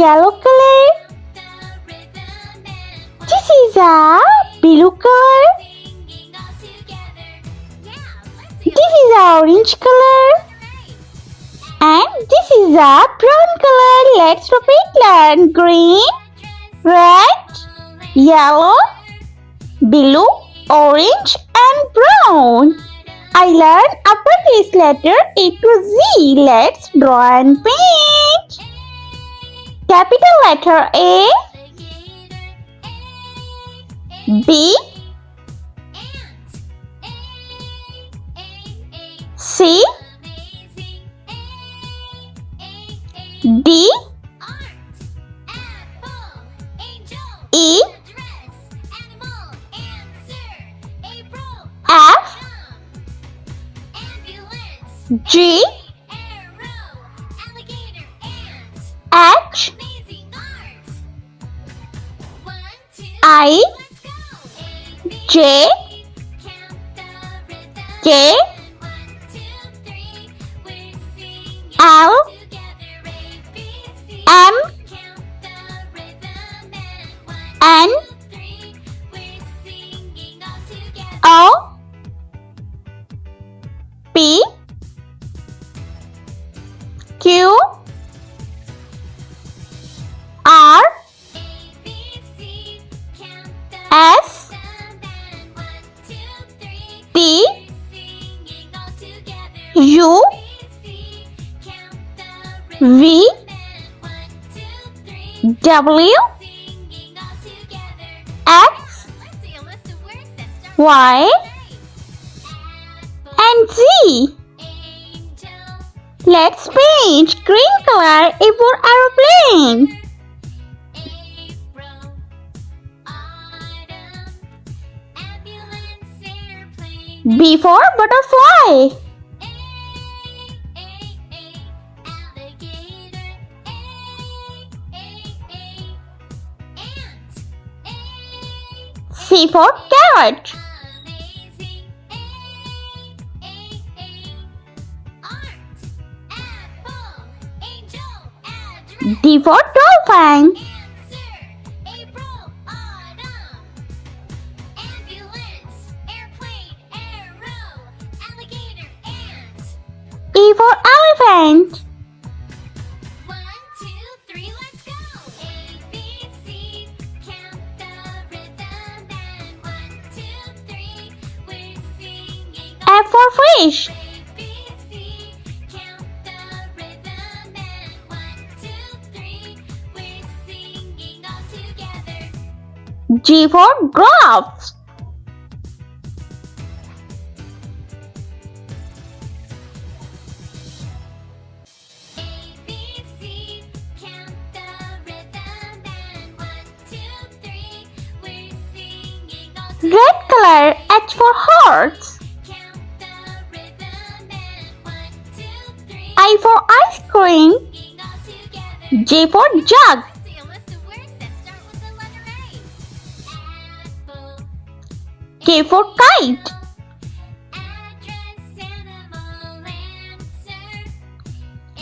yellow color. This is a blue color. This is a orange color. And this is a brown color. Let's repeat. Learn green, red, yellow, blue, orange and brown. I learned uppercase letter A to Z. Let's draw and paint. Capital letter A, B, C, D, E, F, G, H, I, J, K, L, M, N, O, P, Q, R, S, T, U, V, W, X, Y, and Z. Let's paint green color for aeroplane. B for butterfly. C for carrot. D for dolphin. E for elephant. F for fish. G for giraffe. Red color. H for horse. I for ice cream. J for jug. K for kite.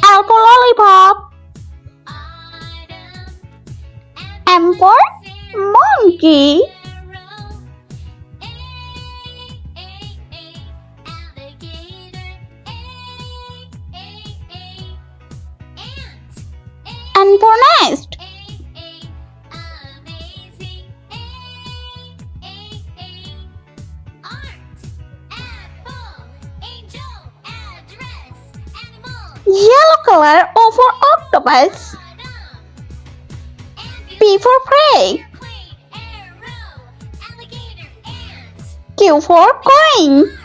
L for lollipop. M for monkey. N for nest. Yellow color. O for octopus. P for prey. Q for coin.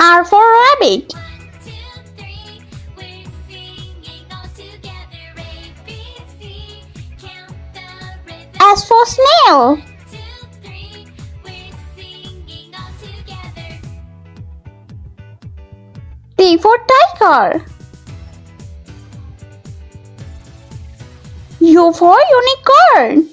R for rabbit. S for snail. T for tiger. U for unicorn.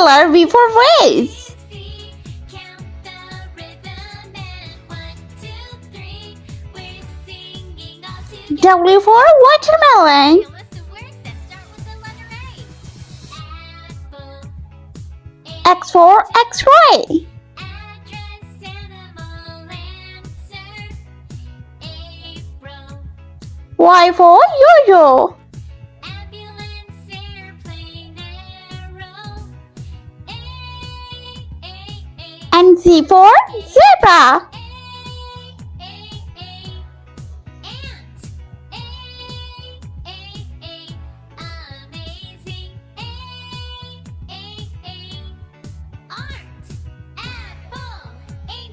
color V for vase. W for watermelon. X for X-ray. Y for yo-yo. And Z for zebra.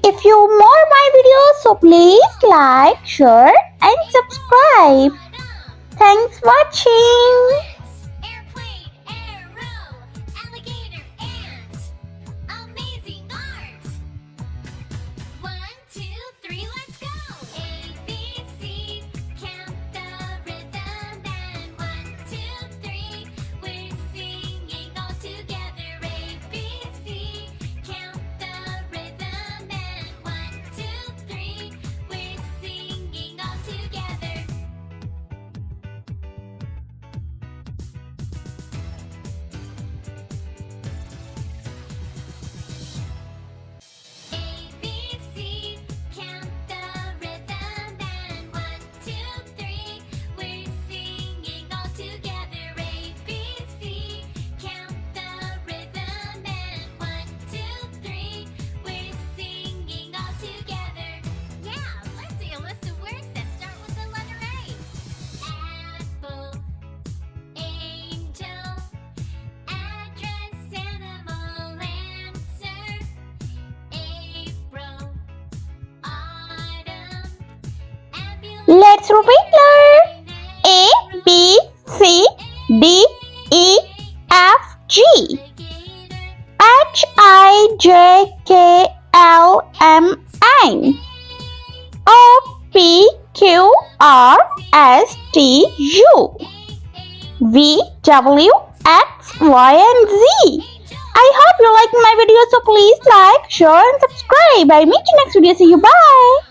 If you more my videos, so please like, share and subscribe. Thanks for watching. Airplane, arrow, alligator, ant, amazing art. 1, 2, 3, let's go. A, B, C, count the rhythm and 1, 2, 3, we're singing all together. A, B, C, count the rhythm and 1, 2, 3, we're singing all together. A, B, C, count the rhythm and 1, 2, 3, we're singing all together. A, B, C, count the rhythm and 1, 2, 3, we're singing all together. Yeah, let's see a list of words that start with the letter A. Apple, angel, address, animal, answer. April, autumn, ambulance. Let's repeat letter. A, B, C, D, E, F, G. H, I, J, K, L, M, N. O, P, Q, R, S, T, U. V, W, X, Y, and Z. I hope you like my video, so please like, share and subscribe. I'll meet you next video. See you. Bye.